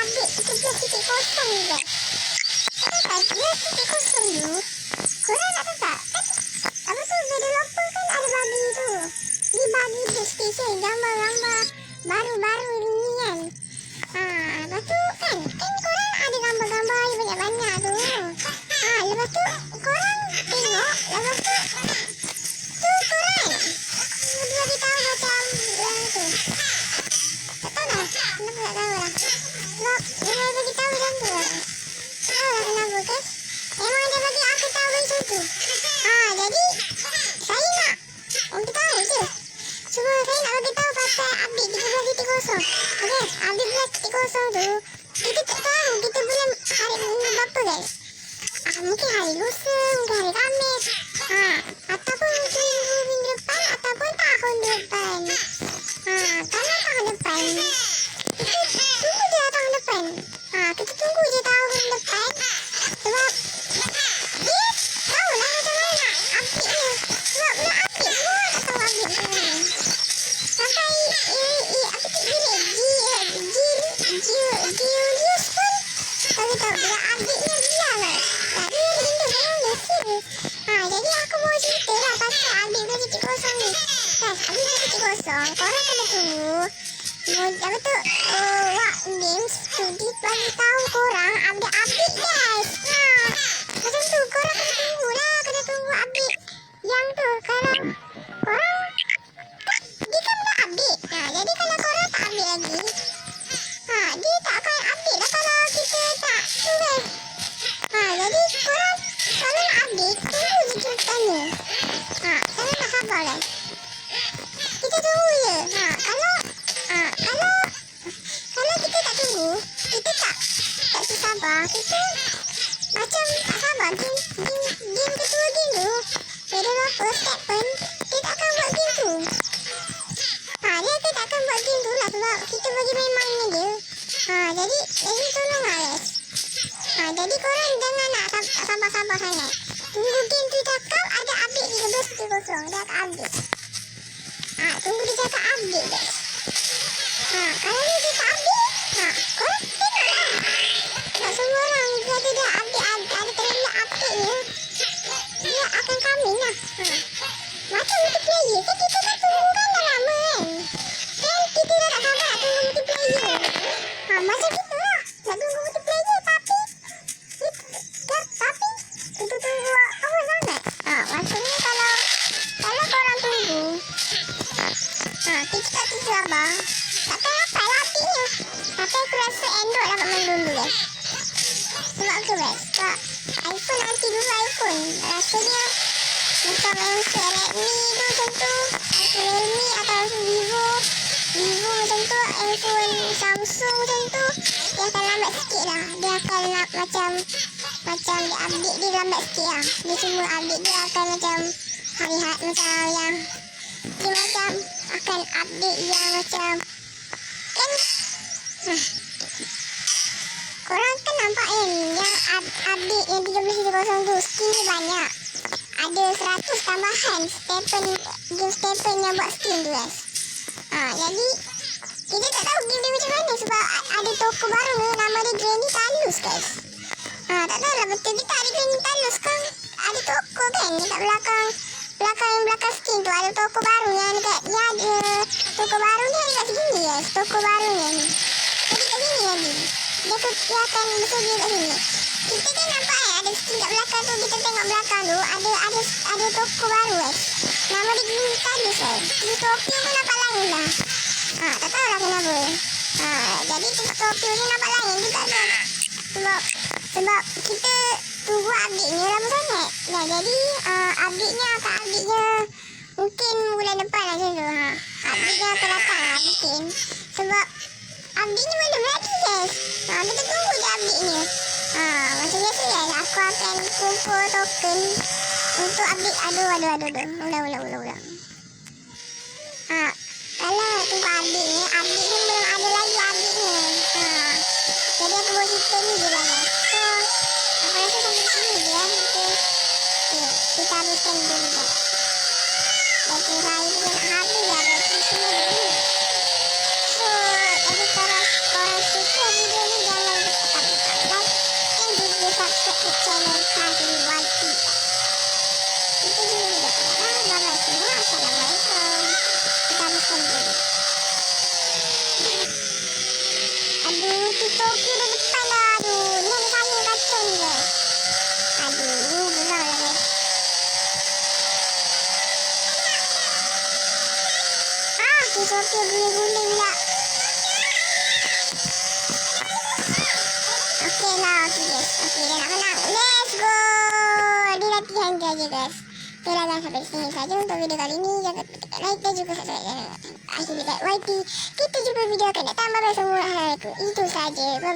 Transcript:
update 13.0 ni guys. Kan 13.0 tu korang nak tahu tak kan apa tu developer kan ada bagi tu, dia bagi PlayStation gambar-gambar baru-baru ni kan. Lepas tu kan korang ada gambar-gambar yang banyak-banyak tu. Lepas tu korang tengok, lepas tu korang dia bagi tahu macam tu. Tak tahu lah, kenapa tak tahu lah. Sebab dia bagi tahu macam tu lah. Tahu lah kenapa guys. Memang dia bagi aku tahu macam tu. Jadi saya nak bagi tahu je. Cuma saya nak bagi tahu pasal update 13.0. Okay, update 13.0 tu kita tak tahu kita boleh hari minggu berapa guys. Mungkin hari lusa, mungkin hari Khamis, ataupun mungkin minggu depan, ataupun tahun depan. Kalau tahun depan kita tunggu je tahun depan. Kita tunggu je tahun depan. Sebab dia tahu lah macam mana nak update ni. Sebab nak update semua tak tahu update macam mana. Sampai Julius pun bagi tahu dia update-nya dia lah. Dia rindu mana sih. Jadi aku mau cerita lah pasal update 13.0 ni. Guys, update 13.0 korang kena tunggu. Apa tu? Wak Games Studio bagi tahu korang update guys. Macam tu korang kena tunggu lah. Kena tunggu update yang tu. Kalau korang dia kan dah update. Jadi kalau korang tak update lagi, dia tak akan update lah kalau kita tak tu guys. Jadi korang kalau nak update tunggu je ceritanya. Korang nak sabar guys. Kita tunggu je. Kalau kita tak tunggu, kita tak sabar, kita macam tak sabar. Game ketua game tu, developer Stephen, dia tak akan buat game tu. Dia tak akan buat game tu lah sebab kita bagi main-mainnya dia. Jadi tolong lah guys. Jadi korang jangan nak sabar-sabar sangat. Tunggu game tu cakap ada update 13.0. Dia akan update. Tunggu dia cakap update guys. Kalau dia tak update, korang tengok lah. Tak semua orang kata dia update, ada trailer update-nya, dia akan coming lah. Macam multiplayer kan kita dah tunggu kan dah lama kan. Kan kita dah tak sabar nak tunggu multiplayer. Macam kita lah nak tunggu multiplayer tapi tunggu awal sangat. Maksudnya kalau korang tunggu, kita tak sabar, takkan dapat lah update-nya. Tapi aku rasa Android dapat main dulu guys. Sebab tu guys, sebab iPhone nanti dulu iPhone rasanya macam Redmi tu macam tu, Realme atau Vivo macam tu, iPhone Samsung macam tu, dia akan lambat sikit lah. Dia akan macam dia update dia lambat sikit lah. Dia semua update dia akan macam hari-hari macam yang dia macam akan update yang macam kan. Korang kan nampak kan yang update yang 13.0 tu skin dia banyak. Ada 100 tambahan game Stephen yang buat skin tu guys. Jadi kita tak tahu game dia macam mana sebab ada toko baru ni nama dia Granny Talus guys. Tak tahu lah betul kita ada Granny Talus kan. Ada toko kan dekat belakang skin tu ada toko baru yang dekat dia ada toko baru ni ada kat sini guys. Toko baru ni jadi kat sini lagi dia akan bersedia kat sini. Kita kan nampak ada skin kat belakang tu. Kita tengok belakang tu ada toko baru guys. Nama dia Granny Talus guys. Di Tokyo tu nampak lain lah. Tak tahu lah kenapa. Jadi Tokyo ni nampak lain juga kan. Sebab kita tunggu update-nya lama sangat. Jadi update-nya mungkin bulan depan lah macam tu. Update-nya akan datang lah mungkin. Sebab update-nya belum ready guys. Kita tunggu je update-nya. Macam biasa guys, aku akan kumpul token untuk update. Aduh. Ulang. Kalau tunggu update-nya belum ada lagi update-nya. Jadi aku buat cerita ni je lah guys. So aku rasa sampai sini je lah. Kita habiskan dulu guys. Bateri saya juga nak habis lah bateri semua dulu. So jadi kalau korang suka video ni jangan Tokyo udah depan dah. Aduh, nenek saya kacau ni guys. Aduh, ini geram lah guys. Si Tokyo guling-guling pula. Okey lah, okey guys. Okey, dah nak menang. Let's go. Di latihan je aja guys. Okey lah guys, sampai sini saja untuk video kali ni. Jangan lupa tekan like dan juga subscribe. Akhirnya guys, YT. Kita jumpa video akan datang. Bye-bye semua. Itu saja. Bye-bye.